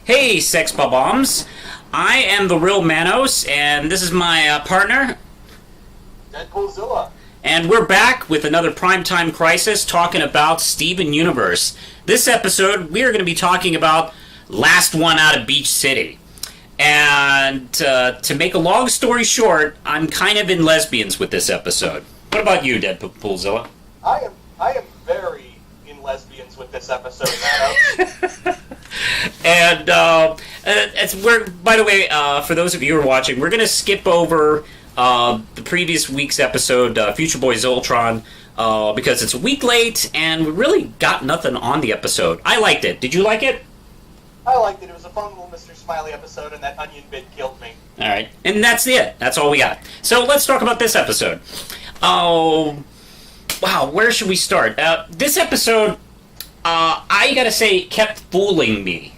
Hey, Sex Bombs. I am the Real Manos, and this is my partner. Deadpoolzilla. And we're back with another Primetime Crisis talking about Steven Universe. This episode, we are going to be talking about Last One Out of Beach City. And to make a long story short, I'm kind of in lesbians with this episode. What about you, Deadpoolzilla? I am very in lesbians with this episode, Manos. And by the way, for those of you who are watching, we're going to skip over the previous week's episode, Future Boy Zoltron, because it's a week late, and we really got nothing on the episode. I liked it. Did you like it? I liked it. It was a fun little Mr. Smiley episode, and that onion bit killed me. All right, and that's it. That's all we got. So let's talk about this episode. Oh, wow, where should we start? This episode, I gotta say, kept fooling me.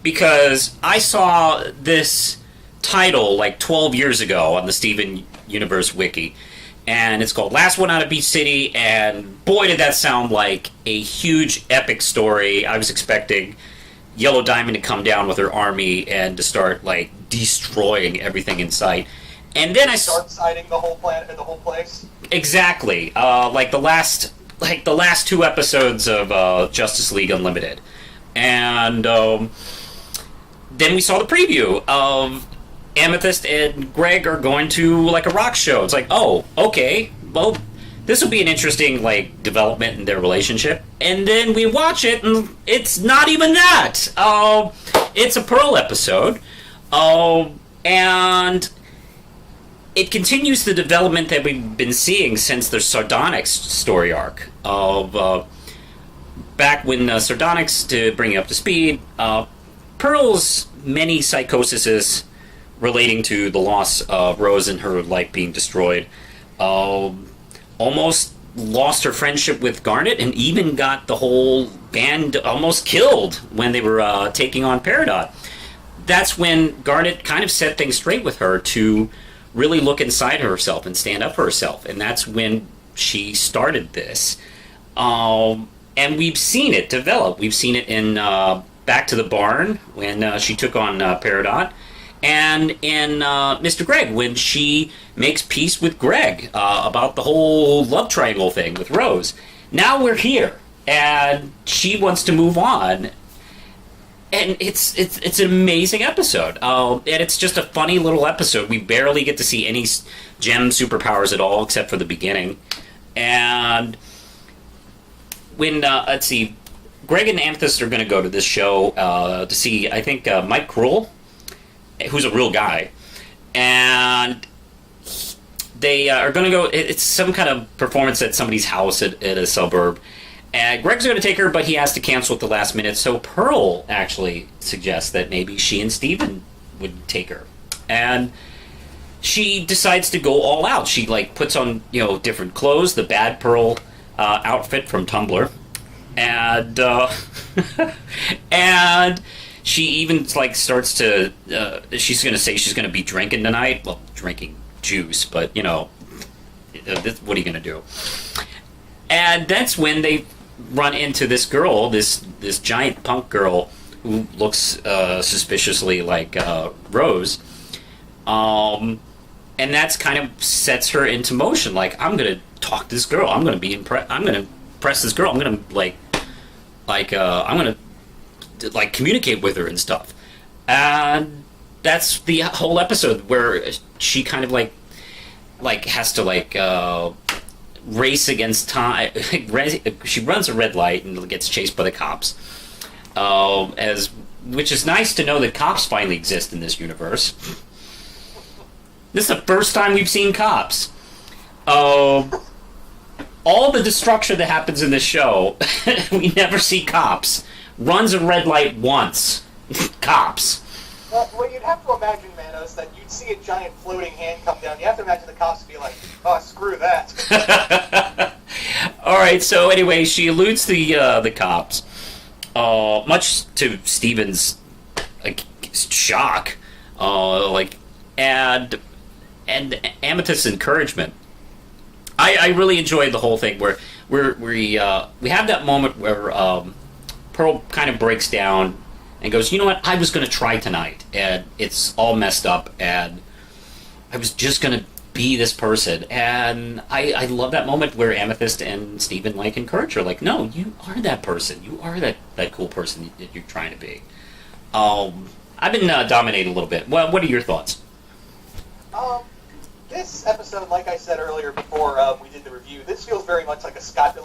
Because I saw this title like 12 years ago on the Steven Universe wiki, and it's called Last One Out of Beach City, and boy did that sound like a huge epic story. I was expecting Yellow Diamond to come down with her army and to start like destroying everything in sight. And then I start siding the whole planet, the whole place. Exactly, like the last two episodes of Justice League Unlimited. And then we saw the preview of Amethyst and Greg are going to like a rock show. It's like, oh, okay, well, this will be an interesting like development in their relationship. And then we watch it, and it's not even that. It's a Pearl episode, and it continues the development that we've been seeing since the Sardonyx story arc of. Back when Sardonyx, to bring you up to speed, Pearl's many psychoses relating to the loss of Rose and her life being destroyed, almost lost her friendship with Garnet, and even got the whole band almost killed when they were taking on Peridot. That's when Garnet kind of set things straight with her to really look inside herself and stand up for herself, and that's when she started this. And we've seen it develop. We've seen it in Back to the Barn when she took on Peridot, and in Mr. Greg when she makes peace with Greg about the whole love triangle thing with Rose. Now we're here, and she wants to move on, and it's an amazing episode. And it's just a funny little episode. We barely get to see any gem superpowers at all, except for the beginning, and. When, let's see, Greg and Amethyst are going to go to this show to see, I think, Mike Krull, who's a real guy. And they are going to go, it's some kind of performance at somebody's house at a suburb. And Greg's going to take her, but he has to cancel at the last minute. So Pearl actually suggests that maybe she and Steven would take her. And she decides to go all out. She, like, puts on, different clothes, the bad Pearl outfit from Tumblr, and and she even like starts to she's gonna say she's gonna be drinking tonight, well, drinking juice, but what are you gonna do? And that's when they run into this girl, this giant punk girl who looks suspiciously like Rose, and that's kind of sets her into motion. Like, I'm gonna talk to this girl. I'm gonna impress this girl. I'm gonna I'm gonna communicate with her and stuff. And that's the whole episode where she kind of like has to race against time. She runs a red light and gets chased by the cops. Which is nice to know that cops finally exist in this universe. This is the first time we've seen cops. All the destruction that happens in this show, we never see cops. Runs a red light once. Cops. Well, you'd have to imagine, Manos, that you'd see a giant floating hand come down. You have to imagine the cops would be like, oh, screw that. Alright, so anyway, she eludes the cops. Much to Steven's shock. And Amethyst's encouragement. I really enjoyed the whole thing where we have that moment where Pearl kind of breaks down and goes, you know what, I was going to try tonight, and it's all messed up, and I was just going to be this person. And I love that moment where Amethyst and Steven, like, encourage her, like, no, you are that person. You are that cool person that you're trying to be. I've been dominating a little bit. Well, what are your thoughts? This episode, like I said earlier before we did the review, this feels very much like a Scott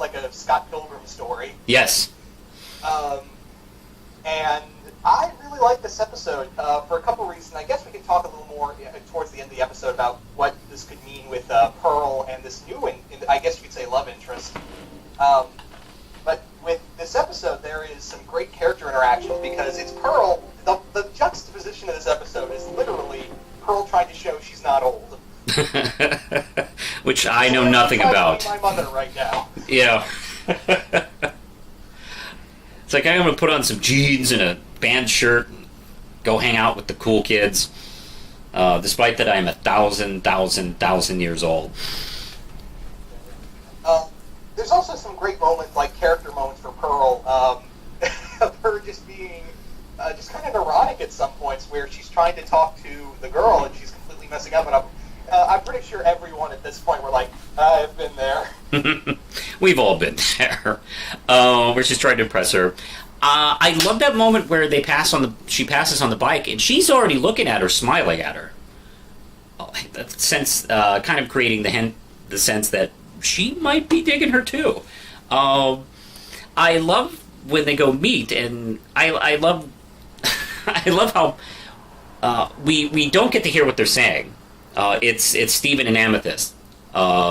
Pilgrim story. Yes. And I really like this episode for a couple reasons. I guess we can talk a little more towards the end of the episode about what this could mean with Pearl and this new, I guess you could say, love interest. But with this episode, there is some great character interaction because it's Pearl. The juxtaposition of this episode is literally Pearl trying to show she's not old. Which I know nothing about. My mother right now. Yeah. It's like, I'm going to put on some jeans and a band shirt and go hang out with the cool kids, despite that I am 1,000 years old. There's also some great moments, like character moments for Pearl, of her just being just kind of neurotic at some points where she's trying to talk to the girl and she's completely messing up. And I'm pretty sure everyone at this point were like, I've been there. We've all been there. Where she's trying to impress her. I love that moment where she passes on the bike and she's already looking at her, smiling at her. That sense, kind of creating the sense that she might be digging her too. I love when they go meet, and I love I love how we don't get to hear what they're saying. It's Steven and Amethyst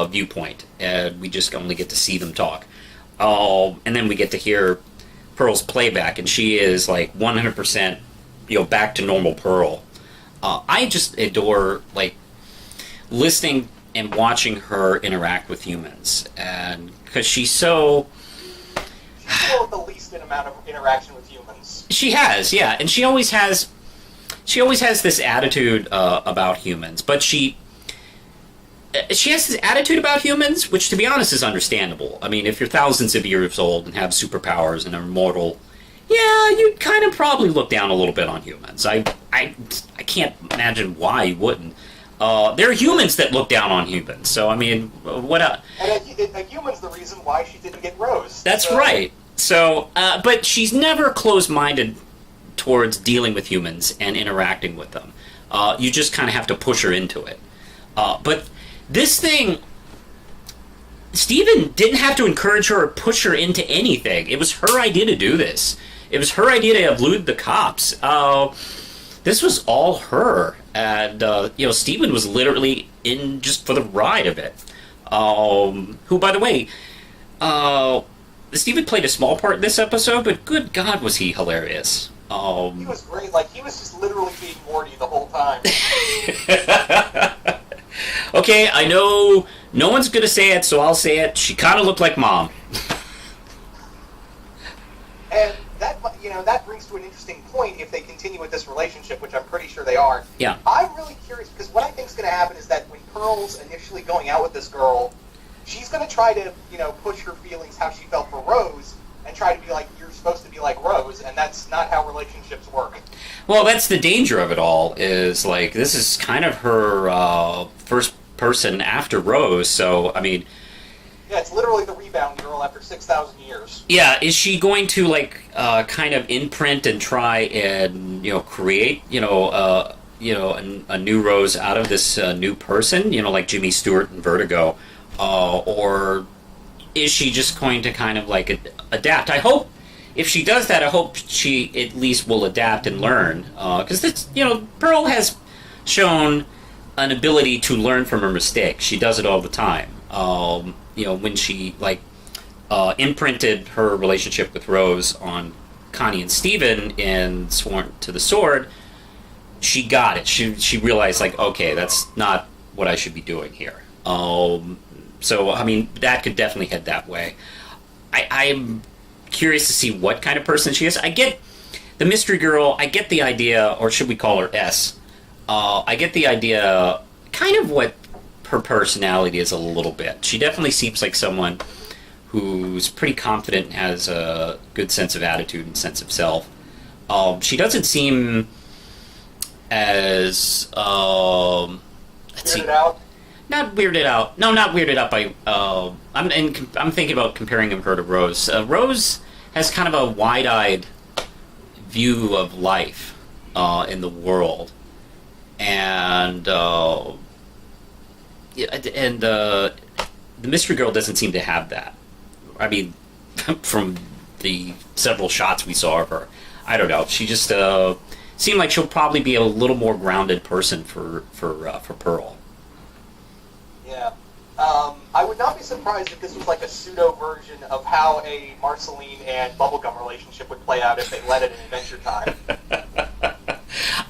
viewpoint, and we just only get to see them talk. And then we get to hear Pearl's playback, and she is like 100%, back to normal Pearl. I just adore like listening and watching her interact with humans, and because she's the one with the least amount of interaction with humans. She has, yeah, and she always has this attitude about humans, but she has this attitude about humans, which, to be honest, is understandable. I mean, if you're thousands of years old and have superpowers and are immortal, yeah, you'd kind of probably look down a little bit on humans. I can't imagine why you wouldn't. There are humans that look down on humans, so, I mean, what else? And a human's the reason why she didn't get Rose. That's right. So, but she's never closed-minded towards dealing with humans and interacting with them. You just kind of have to push her into it. But this thing, Steven didn't have to encourage her or push her into anything. It was her idea to do this. It was her idea to elude the cops. This was all her. And, Steven was literally in just for the ride of it. Who, by the way, Steven played a small part in this episode, but good God, was he hilarious. He was great. Like, he was just literally being Morty the whole time. Okay, I know no one's going to say it, so I'll say it. She kind of looked like Mom. And that brings to an interesting point if they continue with this relationship, which I'm pretty sure they are. Yeah. I'm really curious, because what I think is going to happen is that when Pearl's initially going out with this girl, she's going to try to, push her feelings, how she felt for Rose, and try to be like, you're supposed to be like Rose, and that's not how relationships work. Well, that's the danger of it all, is, like, this is kind of her first person after Rose, so, I mean... Yeah, it's literally the rebound girl after 6,000 years. Yeah, is she going to, like, kind of imprint and try and, create, a new Rose out of this new person, like Jimmy Stewart in Vertigo, or is she just going to kind of, like, adapt? I hope, if she does that, I hope she at least will adapt and learn, because, Pearl has shown an ability to learn from her mistakes. She does it all the time. When she, imprinted her relationship with Rose on Connie and Steven in Sworn to the Sword, she got it. She realized, like, okay, that's not what I should be doing here. So, I mean, that could definitely head that way. I'm curious to see what kind of person she is. I get the mystery girl, I get the idea, or should we call her S? I get the idea, kind of what her personality is a little bit. She definitely seems like someone who's pretty confident and has a good sense of attitude and sense of self. She doesn't seem as let's see. Weirded out. Not weirded out. No, not weirded out by. I'm thinking about comparing her to Rose. Rose has kind of a wide-eyed view of life in the world, and the mystery girl doesn't seem to have that. I mean, from the several shots we saw of her, I don't know. She just seemed like she'll probably be a little more grounded person for Pearl. Yeah. I would not be surprised if this was like a pseudo version of how a Marceline and Bubblegum relationship would play out if they let it in Adventure Time.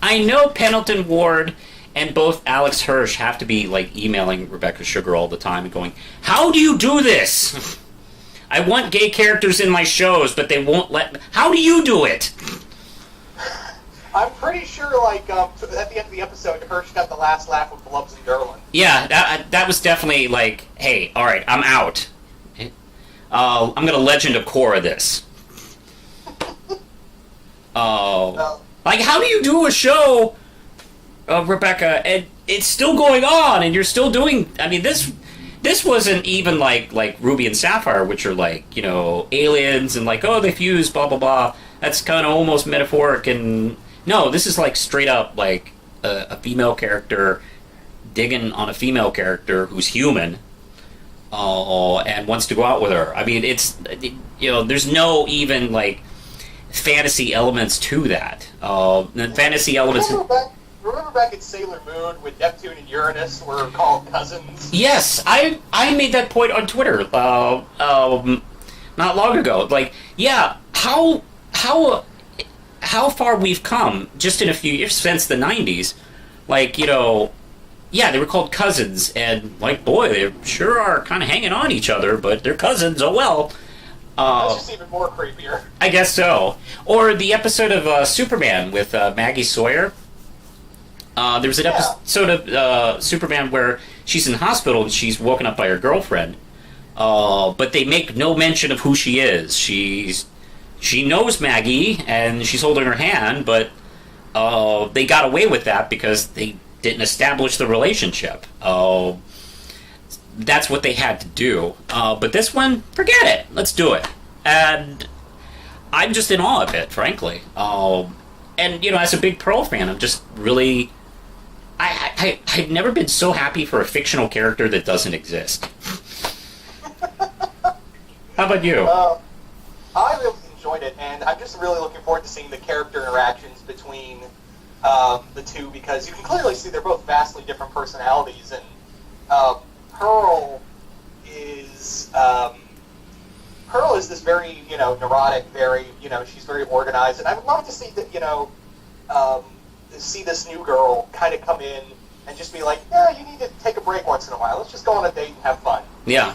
I know Pendleton Ward and both Alex Hirsch have to be like emailing Rebecca Sugar all the time and going, "How do you do this? I want gay characters in my shows, but they won't let me. How do you do it?" I'm pretty sure, like, at the end of the episode, Hirsch got the last laugh with Blubs and Derlin. Yeah, that was definitely like, hey, all right, I'm out. I'm going to Legend of Korra this. Like, how do you do a show, Rebecca, and it's still going on, and you're still doing... I mean, this wasn't even like Ruby and Sapphire, which are like, you know, aliens, and like, oh, they fuse, blah, blah, blah. That's kind of almost metaphoric, and... No, this is like straight up like a female character digging on a female character who's human and wants to go out with her. I mean, there's no even like fantasy elements to that. The fantasy elements. Remember back in Sailor Moon when Neptune and Uranus were called cousins? Yes, I made that point on Twitter not long ago. Like, yeah, how far we've come just in a few years since the 90s. Like, you know, yeah, they were called cousins, and like, boy, they sure are kind of hanging on each other, but they're cousins, oh well. That's just even more creepier. I guess so. Or the episode of Superman with Maggie Sawyer. There was an episode of Superman where she's in the hospital and she's woken up by her girlfriend, but they make no mention of who she is. She knows Maggie, and she's holding her hand, but they got away with that because they didn't establish the relationship. That's what they had to do. But this one, forget it. Let's do it. And I'm just in awe of it, frankly. And, you know, as a big Pearl fan, I'm just really... I've never been so happy for a fictional character that doesn't exist. How about you? I really enjoyed it, and I'm just really looking forward to seeing the character interactions between the two, because you can clearly see they're both vastly different personalities, and Pearl is this very, you know, neurotic, very, you know, she's very organized, and I would love to see that, you know, see this new girl kind of come in and just be like, yeah, you need to take a break once in a while. Let's just go on a date and have fun. Yeah.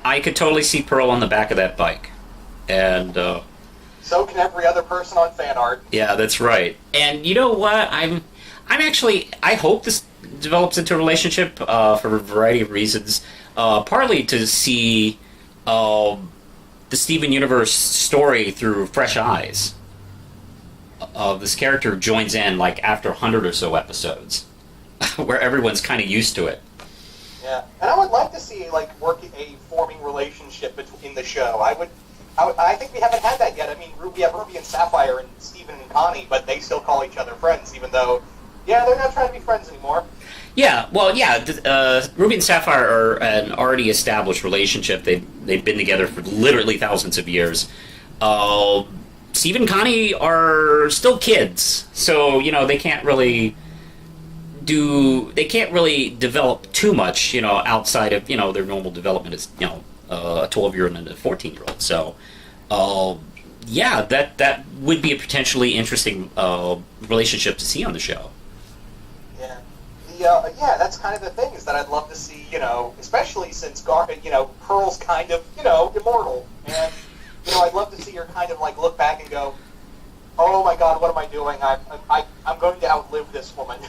I could totally see Pearl on the back of that bike. And so can every other person on fan art. Yeah, that's right. And you know what? I'm actually, I hope this develops into a relationship for a variety of reasons. Partly to see the Steven Universe story through fresh eyes. This character joins in like after 100 or so episodes, where everyone's kind of used to it. Yeah, and I would like to see like a forming relationship in the show. I think we haven't had that yet. I mean, we have Ruby and Sapphire and Steven and Connie, but they still call each other friends, even though, yeah, they're not trying to be friends anymore. Yeah, well, yeah, Ruby and Sapphire are an already established relationship. They've been together for literally thousands of years. Steve and Connie are still kids, so, you know, they can't really develop too much, you know, outside of, you know, their normal development as, you know, a 12-year-old and a 14-year-old. So, yeah, that would be a potentially interesting relationship to see on the show. Yeah. Yeah, that's kind of the thing, is that I'd love to see, you know, especially since, Pearl's kind of, you know, immortal. And, you know, I'd love to see her kind of, like, look back and go, oh my god, what am I doing? I'm going to outlive this woman.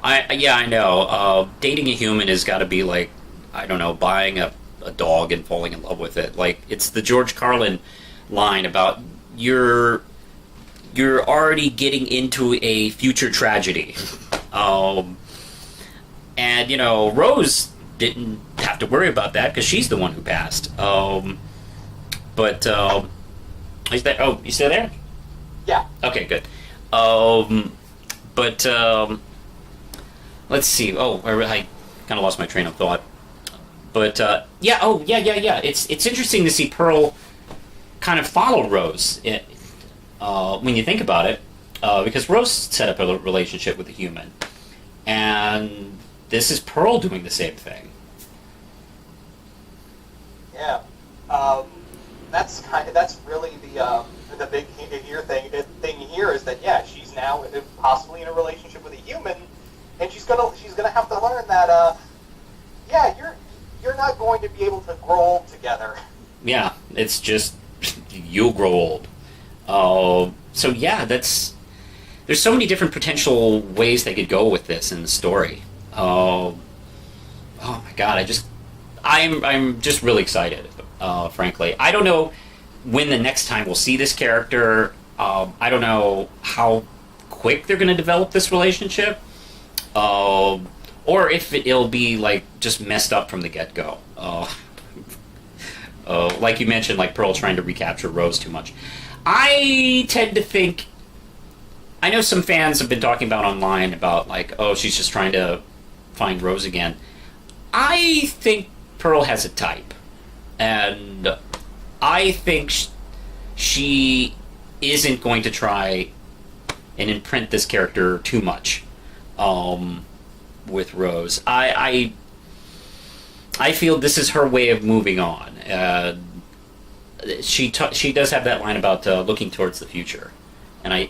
I know. Dating a human has got to be like, I don't know, buying a dog and falling in love with it. Like, it's the George Carlin line about you're you're already getting into a future tragedy. And, you know, Rose didn't have to worry about that because she's the one who passed. But, is that, oh, you still there? Yeah. Okay, good. But, let's see. Oh, I kind of lost my train of thought. But, yeah, It's interesting to see Pearl kind of follow Rose when you think about it, because Rose set up a relationship with a human. And this is Pearl doing the same thing. Yeah, that's really the big thing here is that she's now possibly in a relationship with a human, and she's gonna have to learn that you're not going to be able to grow old together. Yeah, it's just you'll grow old. So yeah, there's so many different potential ways they could go with this in the story. Oh my god, I'm just really excited, frankly. I don't know when the next time we'll see this character. I don't know how quick they're going to develop this relationship, or if it'll be like just messed up from the get-go. Like you mentioned, like Pearl trying to recapture Rose too much. I tend to think, I know some fans have been talking about online about like, oh, she's just trying to find Rose again. I think Pearl has a type, and I think she isn't going to try and imprint this character too much with Rose. I feel this is her way of moving on. She does have that line about looking towards the future, and I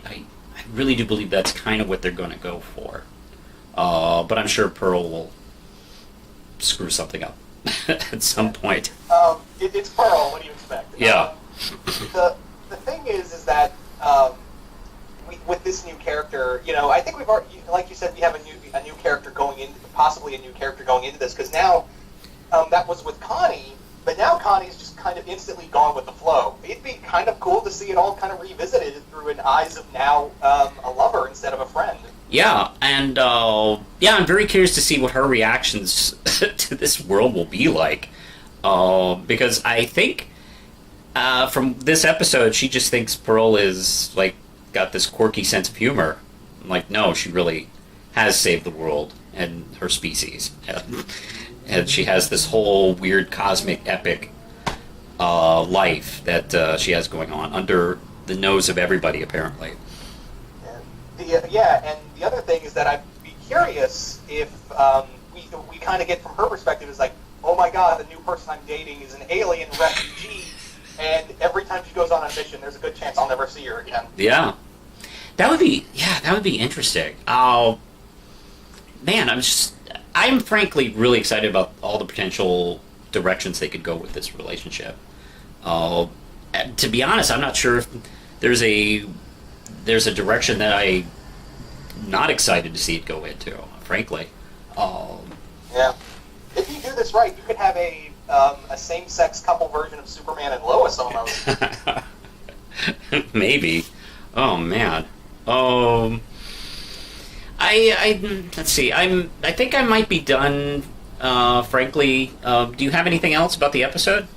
really do believe that's kind of what they're going to go for. But I'm sure Pearl will screw something up at some point. It's Pearl. What do you expect? Yeah. The thing is that with this new character, I think we've already, like you said, we have a new character going in, possibly a new character going into this, because now that was with Connie, but now Connie's just kind of instantly gone with the flow. It'd be kind of cool to see it all kind of revisited through an eyes of now a lover instead of a friend. Yeah, and I'm very curious to see what her reactions to this world will be like, because I think from this episode she just thinks Pearl is like got this quirky sense of humor. Like, no, she really has saved the world and her species, and she has this whole weird cosmic epic life that she has going on under the nose of everybody, apparently. And the other thing is that I'd be curious if we kind of get from her perspective is like, oh my god, the new person I'm dating is an alien refugee, and every time she goes on a mission, there's a good chance I'll never see her again. Yeah, that would be interesting. Man, I'm frankly really excited about all the potential directions they could go with this relationship. To be honest, I'm not sure if there's a direction that I'm not excited to see it go into, frankly. Yeah. If you do this right, you could have a same-sex couple version of Superman and Lois almost. Maybe. Oh man. Let's see. I think I might be done. Frankly, do you have anything else about the episode?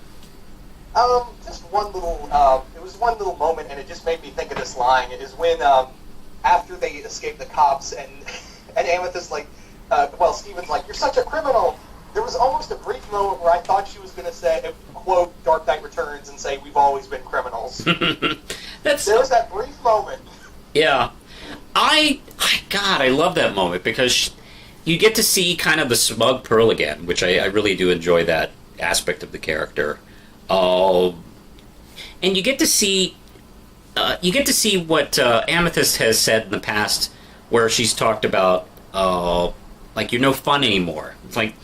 Just one little. It was one little moment, and it just made me think of this line. It is when after they escape the cops, and Amethyst Steven's like, "You're such a criminal." There was almost a brief moment where I thought she was going to say, quote, Dark Knight Returns, and say, "We've always been criminals." There was that brief moment. Yeah. I love that moment because you get to see kind of the smug Pearl again, which I really do enjoy that aspect of the character. And you get to see what Amethyst has said in the past, where she's talked about like, you're no fun anymore. It's like,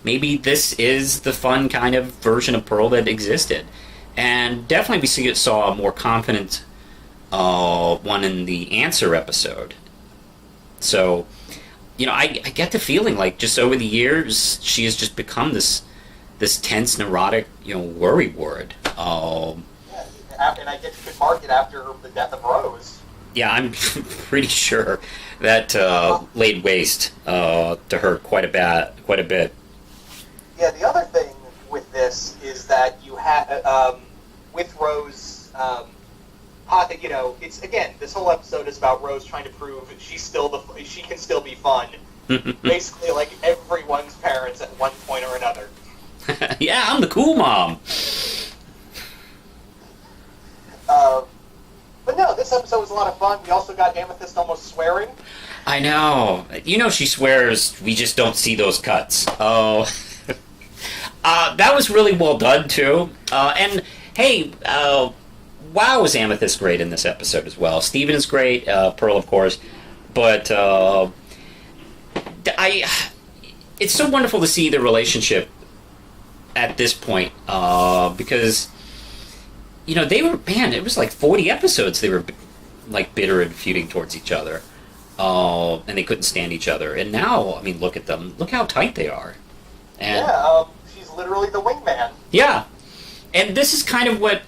maybe this is the fun kind of version of Pearl that existed. And definitely we saw a more confident one in the Answer episode. So, I get the feeling like just over the years she has just become this tense, neurotic, worrywart. And I guess you could mark it after the death of Rose. Yeah, I'm pretty sure that laid waste to her quite a bit. Yeah, the other thing with this is that you have with Rose. It's again. This whole episode is about Rose trying to prove she can still be fun. Basically, like everyone's parents at one point or another. Yeah, I'm the cool mom. But no, this episode was a lot of fun. We also got Amethyst almost swearing. I know. She swears. We just don't see those cuts. Oh, that was really well done too. And hey, wow, is Amethyst great in this episode as well? Steven is great. Pearl, of course, but it's so wonderful to see the relationship at this point because it was like 40 episodes they were like bitter and feuding towards each other, and they couldn't stand each other. And now, I mean, look at them. Look how tight they are. And, she's literally the wingman. Yeah, and this is kind of what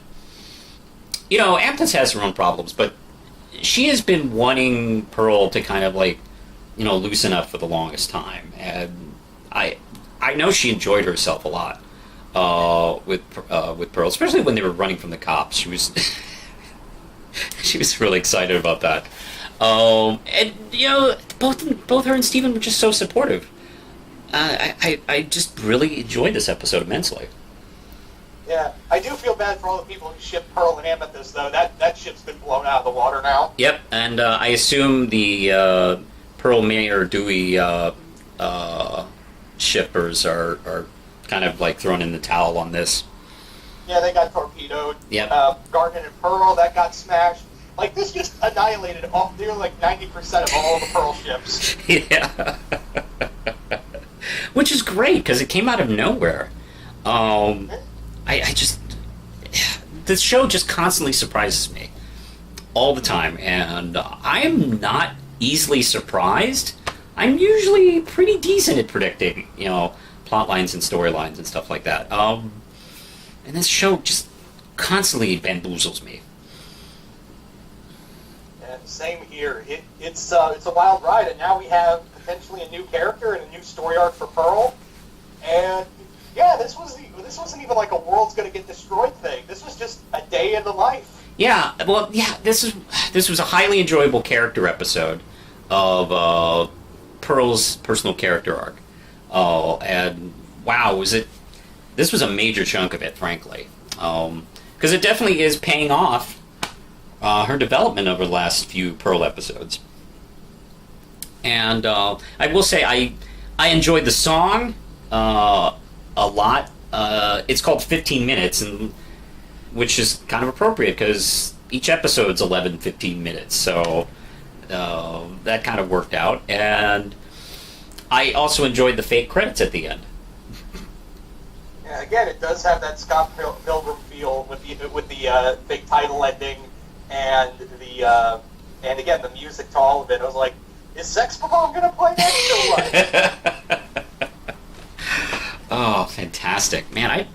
Amethyst has her own problems, but she has been wanting Pearl to kind of like loosen up for the longest time, and I know she enjoyed herself a lot with Pearl, especially when they were running from the cops. She was she was really excited about that, and both her and Steven were just so supportive. I just really enjoyed this episode immensely. Yeah, I do feel bad for all the people who ship Pearl and Amethyst, though. That ship's been blown out of the water now. Yep, and I assume the Pearl Mayor Dewey shippers are kind of like thrown in the towel on this. Yeah, they got torpedoed. Yep. Garnet and Pearl, that got smashed. Like, this just annihilated nearly like 90% of all the Pearl ships. Yeah. Which is great, because it came out of nowhere. This show just constantly surprises me. All the time. And I'm not easily surprised. I'm usually pretty decent at predicting, plot lines and storylines and stuff like that. And this show just constantly bamboozles me. And same here. It's a wild ride, and now we have potentially a new character and a new story arc for Pearl. And yeah, this wasn't even like a world's gonna get destroyed thing. This was just a day in the life. Yeah, well, yeah. This was a highly enjoyable character episode of Pearl's personal character arc. And wow, this was a major chunk of it, frankly, because it definitely is paying off her development over the last few Pearl episodes. And I will say I enjoyed the song a lot. It's called 15 Minutes, which is kind of appropriate because each episode's 15 minutes, so that kind of worked out. And I also enjoyed the fake credits at the end. Yeah, again, it does have that Scott Pilgrim feel with the big title ending and and again the music to all of it. I was like, is Sex Bomb gonna play next or what? Oh, fantastic, man!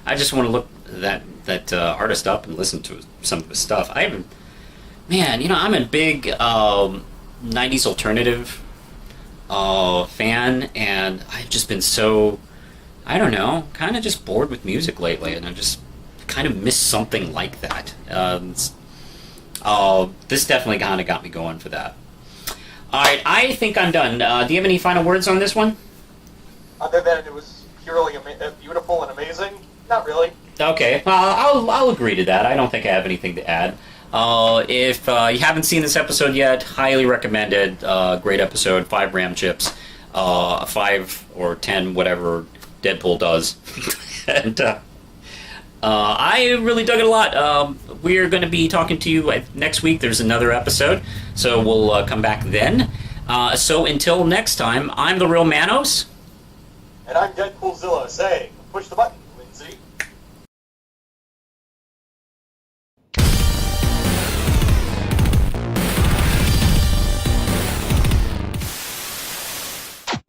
I just want to look that artist up and listen to some of his stuff. I'm a big '90s alternative fan, and I've just been so, I don't know, kind of just bored with music lately, and I just kind of miss something like that. This definitely kind of got me going for that. All right, I think I'm done. Do you have any final words on this one? Other than it was purely beautiful and amazing? Not really. Okay, I'll agree to that. I don't think I have anything to add. If you haven't seen this episode yet, highly recommended. Great episode. 5 ram chips, 5 or 10, whatever Deadpool does. And I really dug it a lot. We're going to be talking to you next week. There's another episode, so we'll come back then. So until next time, I'm the Real Manos. And I'm Deadpoolzilla saying, push the button.